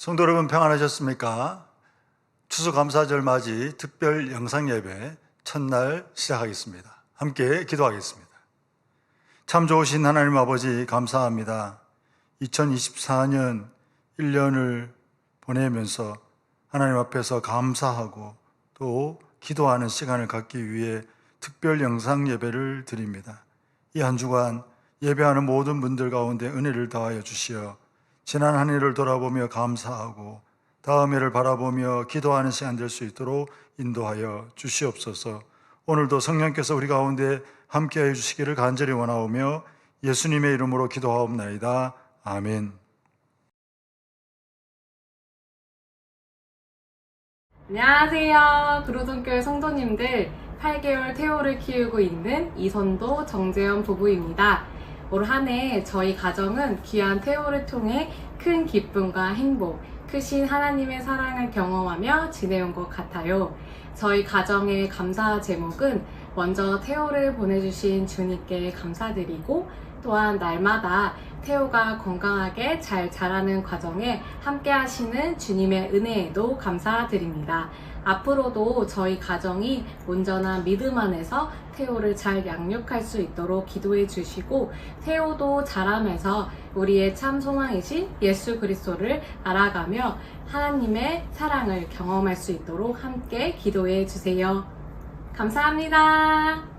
성도 여러분 평안하셨습니까? 추수감사절 맞이 특별 영상예배 첫날 시작하겠습니다. 함께 기도하겠습니다. 참 좋으신 하나님 아버지 감사합니다. 2024년 1년을 보내면서 하나님 앞에서 감사하고 또 기도하는 시간을 갖기 위해 특별 영상예배를 드립니다. 이 한 주간 예배하는 모든 분들 가운데 은혜를 더하여 주시어 지난 한 해를 돌아보며 감사하고 다음 해를 바라보며 기도하는 시간 될 수 있도록 인도하여 주시옵소서. 오늘도 성령께서 우리 가운데 함께하여 주시기를 간절히 원하오며 예수님의 이름으로 기도하옵나이다. 아멘. 안녕하세요. 그로동교회 성도님들, 8개월 태호를 키우고 있는 이선도 정재현 부부입니다. 올 한 해 저희 가정은 귀한 태호를 통해 큰 기쁨과 행복, 크신 하나님의 사랑을 경험하며 지내온 것 같아요. 저희 가정의 감사 제목은 먼저 태호를 보내주신 주님께 감사드리고, 또한 날마다 태호가 건강하게 잘 자라는 과정에 함께 하시는 주님의 은혜에도 감사드립니다. 앞으로도 저희 가정이 온전한 믿음 안에서 태호를 잘 양육할 수 있도록 기도해 주시고, 태호도 자라면서 우리의 참 소망이신 예수 그리스도를 알아가며 하나님의 사랑을 경험할 수 있도록 함께 기도해 주세요. 감사합니다.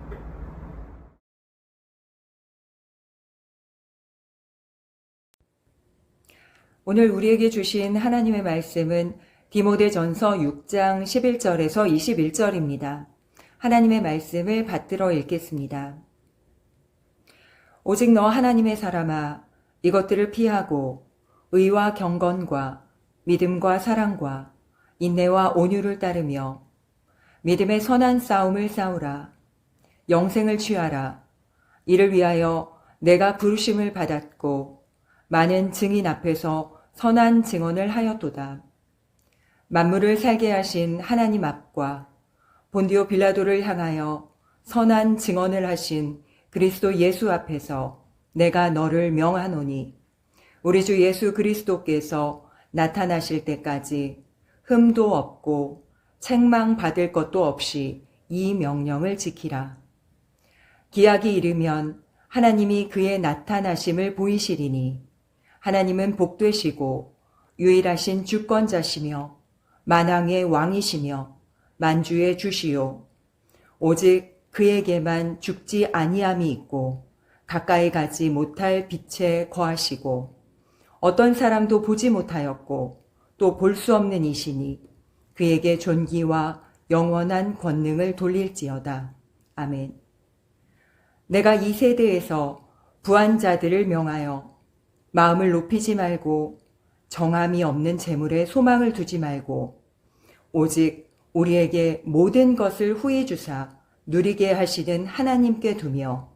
오늘 우리에게 주신 하나님의 말씀은 디모데전서 6장 11절에서 21절입니다. 하나님의 말씀을 받들어 읽겠습니다. 오직 너 하나님의 사람아, 이것들을 피하고 의와 경건과 믿음과 사랑과 인내와 온유를 따르며 믿음의 선한 싸움을 싸우라. 영생을 취하라. 이를 위하여 내가 부르심을 받았고 많은 증인 앞에서 선한 증언을 하였도다. 만물을 살게 하신 하나님 앞과 본디오 빌라도를 향하여 선한 증언을 하신 그리스도 예수 앞에서 내가 너를 명하노니, 우리 주 예수 그리스도께서 나타나실 때까지 흠도 없고 책망 받을 것도 없이 이 명령을 지키라. 기약이 이르면 하나님이 그의 나타나심을 보이시리니, 하나님은 복되시고 유일하신 주권자시며 만왕의 왕이시며 만주의 주시요, 오직 그에게만 죽지 아니함이 있고 가까이 가지 못할 빛에 거하시고 어떤 사람도 보지 못하였고 또 볼 수 없는 이시니 그에게 존귀와 영원한 권능을 돌릴지어다. 아멘. 내가 이 세대에서 부한 자들을 명하여 마음을 높이지 말고 정함이 없는 재물에 소망을 두지 말고 오직 우리에게 모든 것을 후히 주사 누리게 하시는 하나님께 두며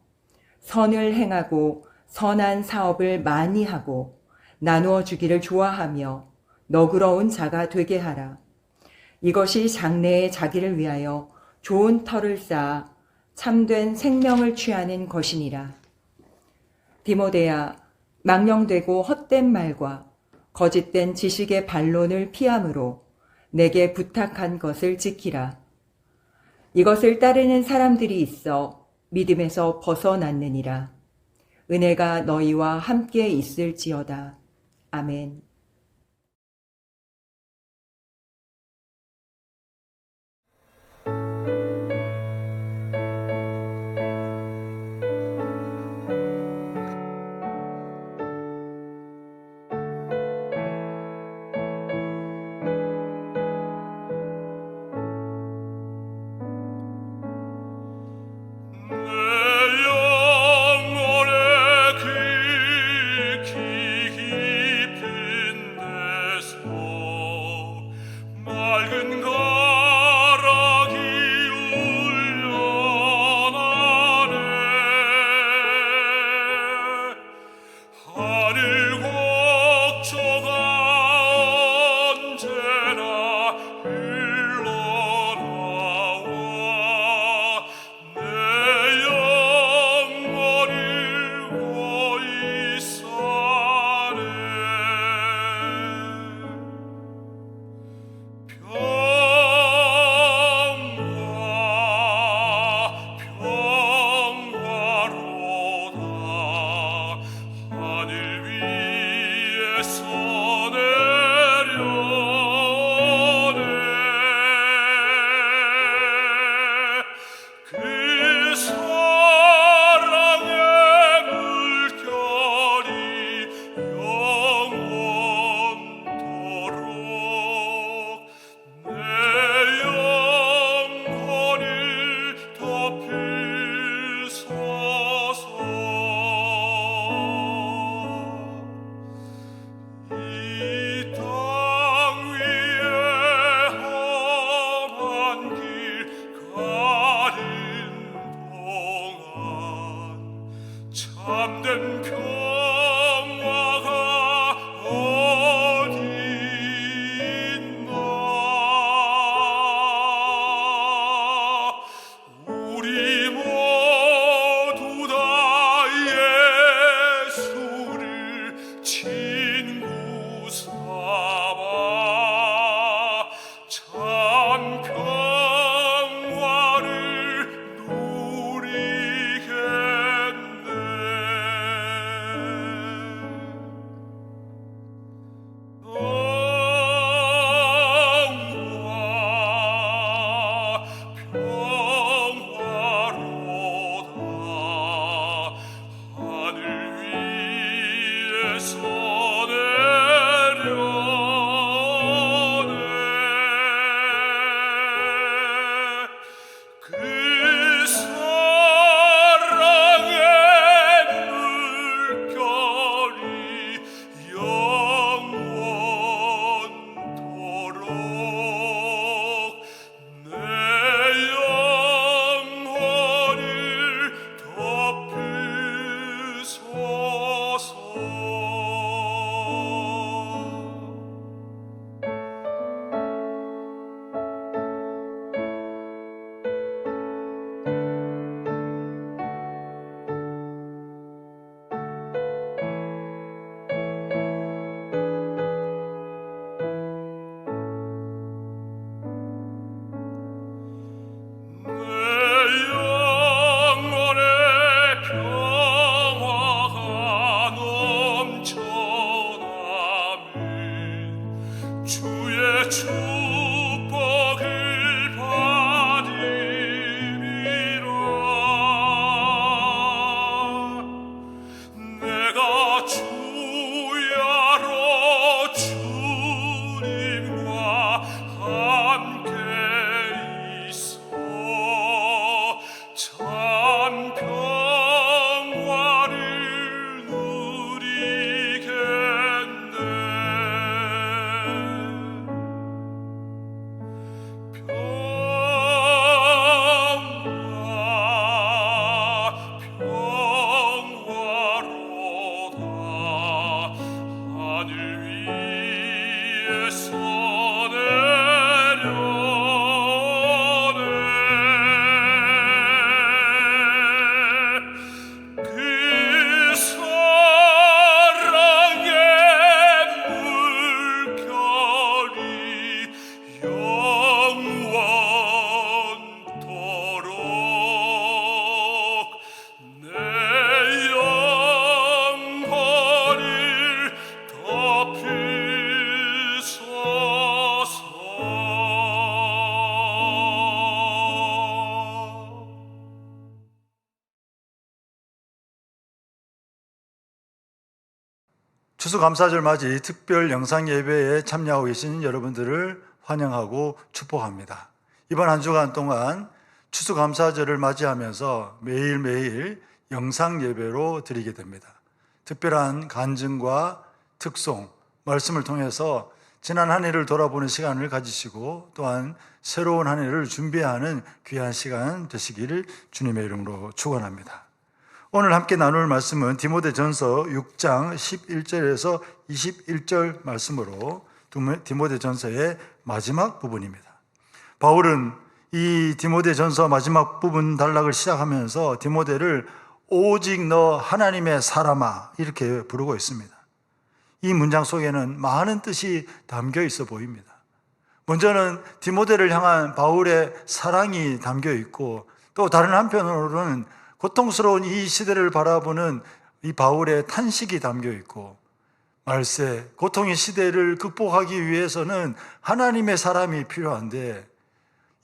선을 행하고 선한 사업을 많이 하고 나누어 주기를 좋아하며 너그러운 자가 되게 하라. 이것이 장래에 자기를 위하여 좋은 터를 쌓아 참된 생명을 취하는 것이니라. 디모데야, 망령되고 헛된 말과 거짓된 지식의 반론을 피함으로 내게 부탁한 것을 지키라. 이것을 따르는 사람들이 있어 믿음에서 벗어났느니라. 은혜가 너희와 함께 있을지어다. 아멘. 내 영혼의 그 깊은 참된 평화가 어디 있나. 우리 모두 다 예수를 친구 삼아 참 평화를 누리겠네. 평화로다 하늘 위에서 내려오네. 그 사랑의 물결이 영원토록 내 영혼을 덮으소서. 내 영혼에 평화가 넘쳐나면 주의 축복을 받으리라. 내가 주야로 주님과 함께 있어 참 평화를 누리겠네. 평화로다 하늘 위에서 내려오네. 그 사랑의 물결이 영원토록 내 영혼을 덮으소서. 추수감사절 맞이 특별 영상 예배에 참여하고 계신 여러분들을 환영하고 축복합니다. 이번 한 주간 동안 추수감사절을 맞이하면서 매일매일 영상 예배로 드리게 됩니다. 특별한 간증과 특송, 말씀을 통해서 지난 한 해를 돌아보는 시간을 가지시고 또한 새로운 한 해를 준비하는 귀한 시간 되시기를 주님의 이름으로 축원합니다. 오늘 함께 나눌 말씀은 디모데전서 6장 11절에서 21절 말씀으로 디모데전서의 마지막 부분입니다. 바울은 이 디모데전서 마지막 부분 단락을 시작하면서 디모데를 오직 너 하나님의 사람아 이렇게 부르고 있습니다. 이 문장 속에는 많은 뜻이 담겨 있어 보입니다. 먼저는 디모데를 향한 바울의 사랑이 담겨 있고 또 다른 한편으로는 고통스러운 이 시대를 바라보는 이 바울의 탄식이 담겨 있고 말세, 고통의 시대를 극복하기 위해서는 하나님의 사람이 필요한데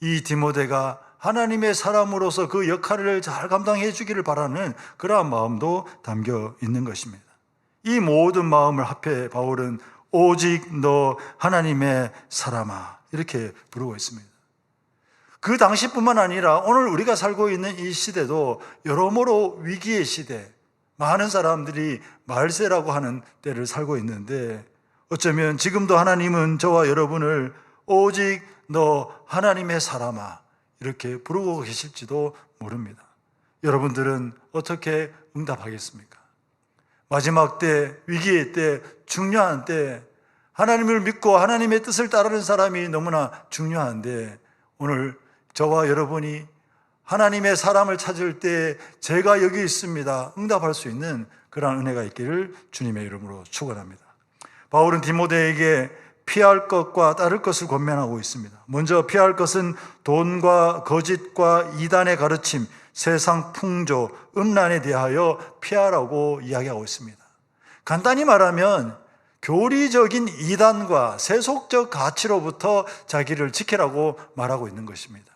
이 디모데가 하나님의 사람으로서 그 역할을 잘 감당해 주기를 바라는 그러한 마음도 담겨 있는 것입니다. 이 모든 마음을 합해 바울은 오직 너 하나님의 사람아 이렇게 부르고 있습니다. 그 당시뿐만 아니라 오늘 우리가 살고 있는 이 시대도 여러모로 위기의 시대, 많은 사람들이 말세라고 하는 때를 살고 있는데 어쩌면 지금도 하나님은 저와 여러분을 오직 너 하나님의 사람아 이렇게 부르고 계실지도 모릅니다. 여러분들은 어떻게 응답하겠습니까? 마지막 때, 위기의 때, 중요한 때 하나님을 믿고 하나님의 뜻을 따르는 사람이 너무나 중요한데, 오늘 저와 여러분이 하나님의 사람을 찾을 때 제가 여기 있습니다 응답할 수 있는 그러한 은혜가 있기를 주님의 이름으로 축원합니다. 바울은 디모데에게 피할 것과 따를 것을 권면하고 있습니다. 먼저 피할 것은 돈과 거짓과 이단의 가르침, 세상 풍조, 음란에 대하여 피하라고 이야기하고 있습니다. 간단히 말하면 교리적인 이단과 세속적 가치로부터 자기를 지키라고 말하고 있는 것입니다.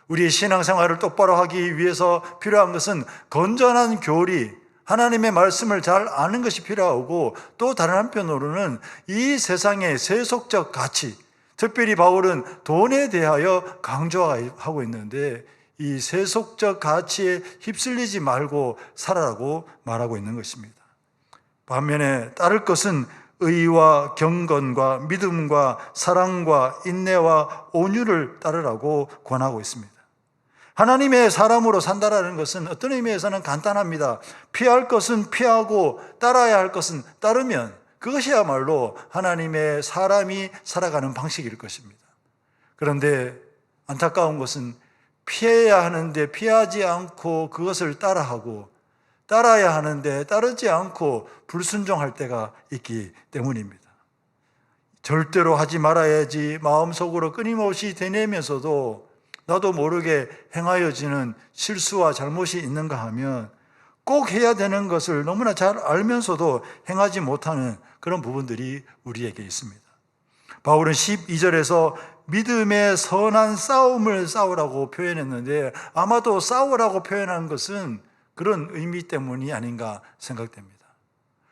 우리의 신앙생활을 똑바로 하기 위해서 필요한 것은 건전한 교리, 하나님의 말씀을 잘 아는 것이 필요하고, 또 다른 한편으로는 이 세상의 세속적 가치, 특별히 바울은 돈에 대하여 강조하고 있는데 이 세속적 가치에 휩쓸리지 말고 살아라고 말하고 있는 것입니다. 반면에 따를 것은 의와 경건과 믿음과 사랑과 인내와 온유를 따르라고 권하고 있습니다. 하나님의 사람으로 산다라는 것은 어떤 의미에서는 간단합니다. 피할 것은 피하고 따라야 할 것은 따르면 그것이야말로 하나님의 사람이 살아가는 방식일 것입니다. 그런데 안타까운 것은 피해야 하는데 피하지 않고 그것을 따라하고, 따라야 하는데 따르지 않고 불순종할 때가 있기 때문입니다. 절대로 하지 말아야지 마음속으로 끊임없이 되뇌면서도 나도 모르게 행하여지는 실수와 잘못이 있는가 하면 꼭 해야 되는 것을 너무나 잘 알면서도 행하지 못하는 그런 부분들이 우리에게 있습니다. 바울은 12절에서 믿음의 선한 싸움을 싸우라고 표현했는데, 아마도 싸우라고 표현한 것은 그런 의미 때문이 아닌가 생각됩니다.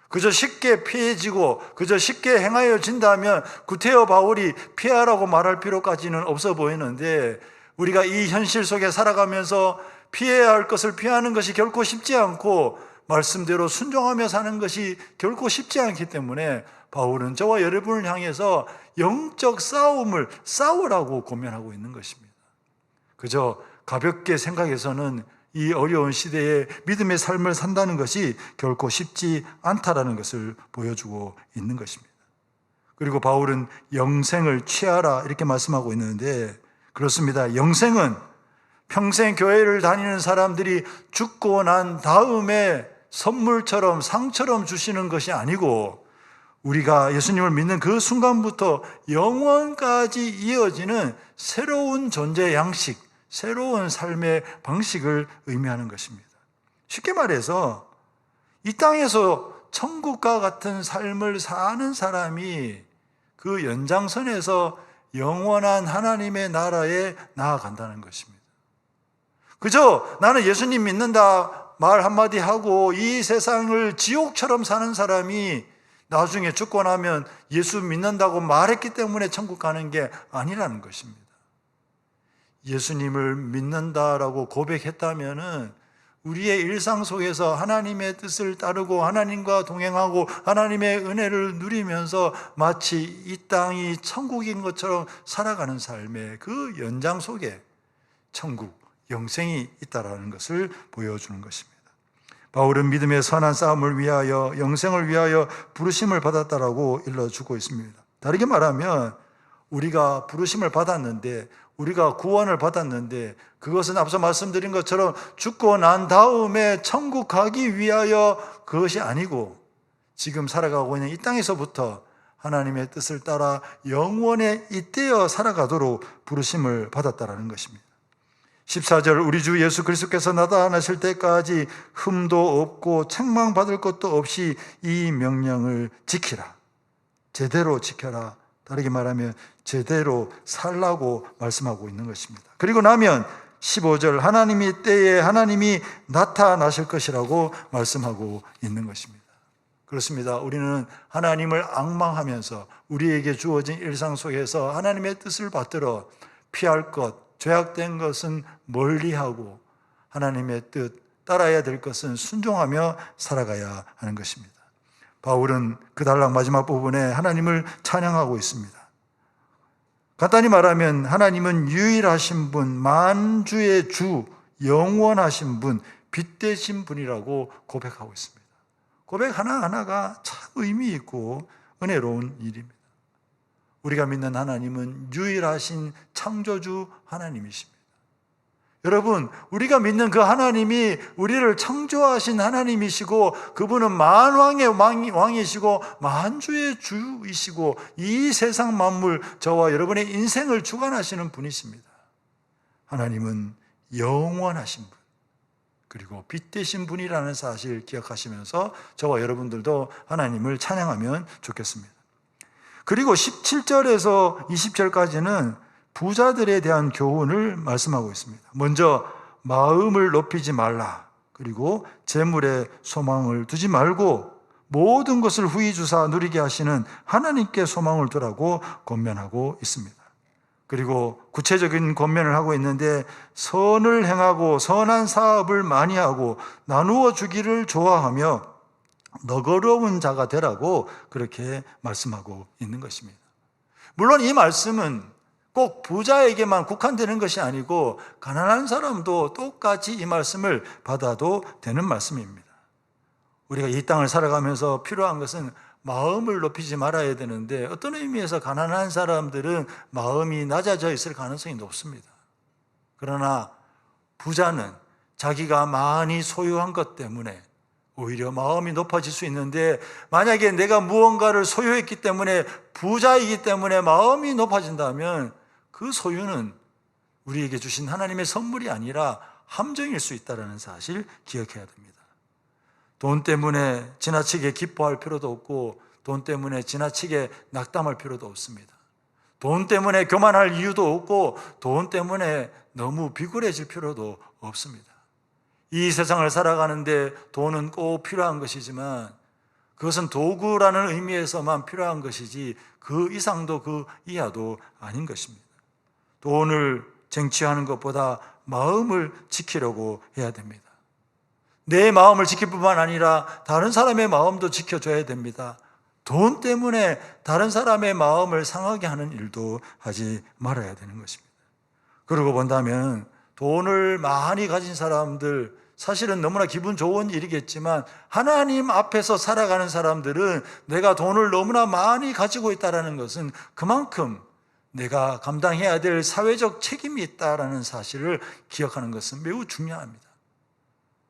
그저 쉽게 피해지고 그저 쉽게 행하여진다면 구테여 바울이 피하라고 말할 필요까지는 없어 보이는데, 우리가 이 현실 속에 살아가면서 피해야 할 것을 피하는 것이 결코 쉽지 않고 말씀대로 순종하며 사는 것이 결코 쉽지 않기 때문에 바울은 저와 여러분을 향해서 영적 싸움을 싸우라고 권면하고 있는 것입니다. 그저 가볍게 생각해서는 이 어려운 시대에 믿음의 삶을 산다는 것이 결코 쉽지 않다라는 것을 보여주고 있는 것입니다. 그리고 바울은 영생을 취하라 이렇게 말씀하고 있는데, 그렇습니다. 영생은 평생 교회를 다니는 사람들이 죽고 난 다음에 선물처럼 상처럼 주시는 것이 아니고, 우리가 예수님을 믿는 그 순간부터 영원까지 이어지는 새로운 존재 양식, 새로운 삶의 방식을 의미하는 것입니다. 쉽게 말해서 이 땅에서 천국과 같은 삶을 사는 사람이 그 연장선에서 영원한 하나님의 나라에 나아간다는 것입니다. 그저 나는 예수님 믿는다 말 한마디 하고 이 세상을 지옥처럼 사는 사람이 나중에 죽고 나면 예수 믿는다고 말했기 때문에 천국 가는 게 아니라는 것입니다. 예수님을 믿는다라고 고백했다면은 우리의 일상 속에서 하나님의 뜻을 따르고 하나님과 동행하고 하나님의 은혜를 누리면서 마치 이 땅이 천국인 것처럼 살아가는 삶의 그 연장 속에 천국, 영생이 있다라는 것을 보여주는 것입니다. 바울은 믿음의 선한 싸움을 위하여, 영생을 위하여 부르심을 받았다라고 일러주고 있습니다. 다르게 말하면 우리가 부르심을 받았는데, 우리가 구원을 받았는데 그것은 앞서 말씀드린 것처럼 죽고 난 다음에 천국 가기 위하여 그것이 아니고, 지금 살아가고 있는 이 땅에서부터 하나님의 뜻을 따라 영원에 잇대어 살아가도록 부르심을 받았다라는 것입니다. 14절, 우리 주 예수 그리스도께서 나타나실 때까지 흠도 없고 책망받을 것도 없이 이 명령을 지키라. 제대로 지켜라. 다르게 말하면 제대로 살라고 말씀하고 있는 것입니다. 그리고 나면 15절, 하나님이 때에 하나님이 나타나실 것이라고 말씀하고 있는 것입니다. 그렇습니다. 우리는 하나님을 앙망하면서 우리에게 주어진 일상 속에서 하나님의 뜻을 받들어 피할 것, 죄악된 것은 멀리하고 하나님의 뜻, 따라야 될 것은 순종하며 살아가야 하는 것입니다. 바울은 그 단락 마지막 부분에 하나님을 찬양하고 있습니다. 간단히 말하면 하나님은 유일하신 분, 만주의 주, 영원하신 분, 빛 되신 분이라고 고백하고 있습니다. 고백 하나하나가 참 의미 있고 은혜로운 일입니다. 우리가 믿는 하나님은 유일하신 창조주 하나님이십니다. 여러분, 우리가 믿는 그 하나님이 우리를 창조하신 하나님이시고 그분은 만왕의 왕이시고 만주의 주이시고 이 세상 만물, 저와 여러분의 인생을 주관하시는 분이십니다. 하나님은 영원하신 분, 그리고 빛 되신 분이라는 사실 기억하시면서 저와 여러분들도 하나님을 찬양하면 좋겠습니다. 그리고 17절에서 20절까지는 부자들에 대한 교훈을 말씀하고 있습니다. 먼저 마음을 높이지 말라. 그리고 재물에 소망을 두지 말고 모든 것을 후히 주사 누리게 하시는 하나님께 소망을 두라고 권면하고 있습니다. 그리고 구체적인 권면을 하고 있는데 선을 행하고 선한 사업을 많이 하고 나누어 주기를 좋아하며 너그러운 자가 되라고 그렇게 말씀하고 있는 것입니다. 물론 이 말씀은 꼭 부자에게만 국한되는 것이 아니고 가난한 사람도 똑같이 이 말씀을 받아도 되는 말씀입니다. 우리가 이 땅을 살아가면서 필요한 것은 마음을 높이지 말아야 되는데 어떤 의미에서 가난한 사람들은 마음이 낮아져 있을 가능성이 높습니다. 그러나 부자는 자기가 많이 소유한 것 때문에 오히려 마음이 높아질 수 있는데, 만약에 내가 무언가를 소유했기 때문에 부자이기 때문에 마음이 높아진다면 그 소유는 우리에게 주신 하나님의 선물이 아니라 함정일 수 있다는 사실 기억해야 됩니다. 돈 때문에 지나치게 기뻐할 필요도 없고 돈 때문에 지나치게 낙담할 필요도 없습니다. 돈 때문에 교만할 이유도 없고 돈 때문에 너무 비굴해질 필요도 없습니다. 이 세상을 살아가는데 돈은 꼭 필요한 것이지만 그것은 도구라는 의미에서만 필요한 것이지 그 이상도 그 이하도 아닌 것입니다. 돈을 쟁취하는 것보다 마음을 지키려고 해야 됩니다. 내 마음을 지킬 뿐만 아니라 다른 사람의 마음도 지켜줘야 됩니다. 돈 때문에 다른 사람의 마음을 상하게 하는 일도 하지 말아야 되는 것입니다. 그러고 본다면 돈을 많이 가진 사람들, 사실은 너무나 기분 좋은 일이겠지만 하나님 앞에서 살아가는 사람들은 내가 돈을 너무나 많이 가지고 있다는 것은 그만큼 내가 감당해야 될 사회적 책임이 있다는 사실을 기억하는 것은 매우 중요합니다.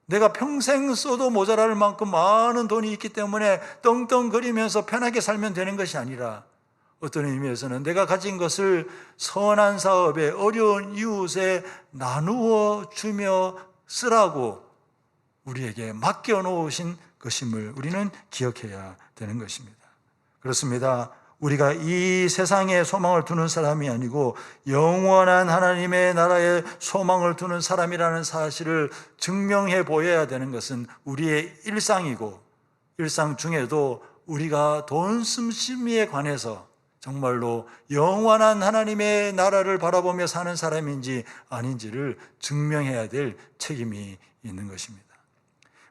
내가 평생 써도 모자랄 만큼 많은 돈이 있기 때문에 떵떵거리면서 편하게 살면 되는 것이 아니라 어떤 의미에서는 내가 가진 것을 선한 사업에 어려운 이웃에 나누어 주며 쓰라고 우리에게 맡겨놓으신 것임을 우리는 기억해야 되는 것입니다. 그렇습니다. 우리가 이 세상에 소망을 두는 사람이 아니고 영원한 하나님의 나라에 소망을 두는 사람이라는 사실을 증명해 보여야 되는 것은 우리의 일상이고, 일상 중에도 우리가 돈 씀씀이에 관해서 정말로 영원한 하나님의 나라를 바라보며 사는 사람인지 아닌지를 증명해야 될 책임이 있는 것입니다.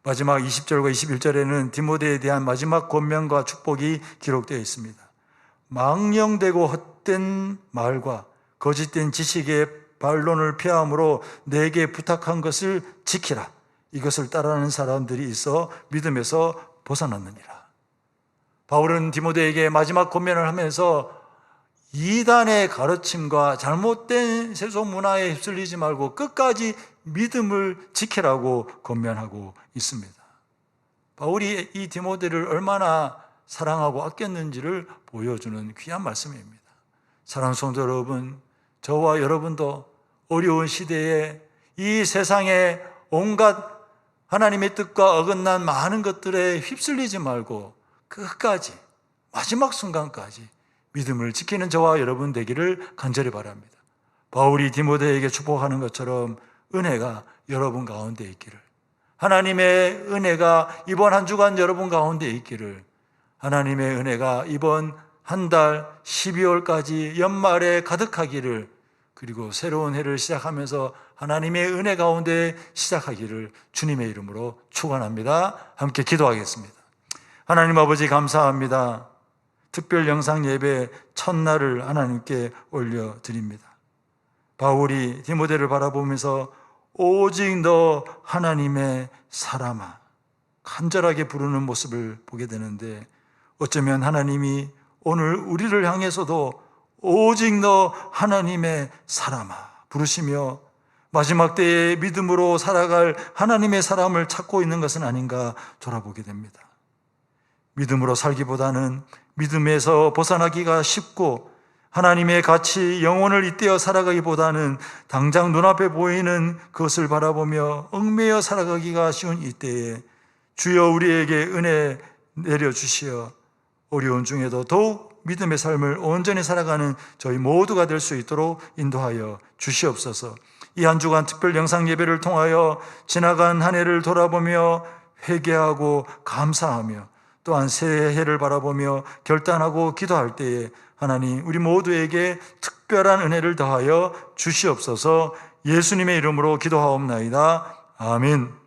마지막 20절과 21절에는 디모데에 대한 마지막 권면과 축복이 기록되어 있습니다. 망령되고 헛된 말과 거짓된 지식의 반론을 피함으로 내게 부탁한 것을 지키라. 이것을 따르는 사람들이 있어 믿음에서 벗어났느니라. 바울은 디모데에게 마지막 권면을 하면서 이단의 가르침과 잘못된 세속 문화에 휩쓸리지 말고 끝까지 믿음을 지키라고 권면하고 있습니다. 바울이 이 디모데를 얼마나 사랑하고 아꼈는지를 보여주는 귀한 말씀입니다. 사랑하는 성도 여러분, 저와 여러분도 어려운 시대에 이 세상에 온갖 하나님의 뜻과 어긋난 많은 것들에 휩쓸리지 말고 끝까지 마지막 순간까지 믿음을 지키는 저와 여러분 되기를 간절히 바랍니다. 바울이 디모데에게 축복하는 것처럼 은혜가 여러분 가운데 있기를, 하나님의 은혜가 이번 한 주간 여러분 가운데 있기를, 하나님의 은혜가 이번 한 달 12월까지 연말에 가득하기를, 그리고 새로운 해를 시작하면서 하나님의 은혜 가운데 시작하기를 주님의 이름으로 축원합니다. 함께 기도하겠습니다. 하나님 아버지 감사합니다. 특별 영상 예배 첫날을 하나님께 올려드립니다. 바울이 디모데를 바라보면서 오직 너 하나님의 사람아, 간절하게 부르는 모습을 보게 되는데, 어쩌면 하나님이 오늘 우리를 향해서도 오직 너 하나님의 사람아 부르시며 마지막 때에 믿음으로 살아갈 하나님의 사람을 찾고 있는 것은 아닌가 돌아보게 됩니다. 믿음으로 살기보다는 믿음에서 벗어나기가 쉽고, 하나님의 가치, 영혼을 잇대어 살아가기보다는 당장 눈앞에 보이는 그것을 바라보며 얽매여 살아가기가 쉬운 이때에 주여 우리에게 은혜 내려주시어 어려운 중에도 더욱 믿음의 삶을 온전히 살아가는 저희 모두가 될 수 있도록 인도하여 주시옵소서. 이 한 주간 특별 영상 예배를 통하여 지나간 한 해를 돌아보며 회개하고 감사하며 또한 새해를 바라보며 결단하고 기도할 때에 하나님 우리 모두에게 특별한 은혜를 더하여 주시옵소서. 예수님의 이름으로 기도하옵나이다. 아멘.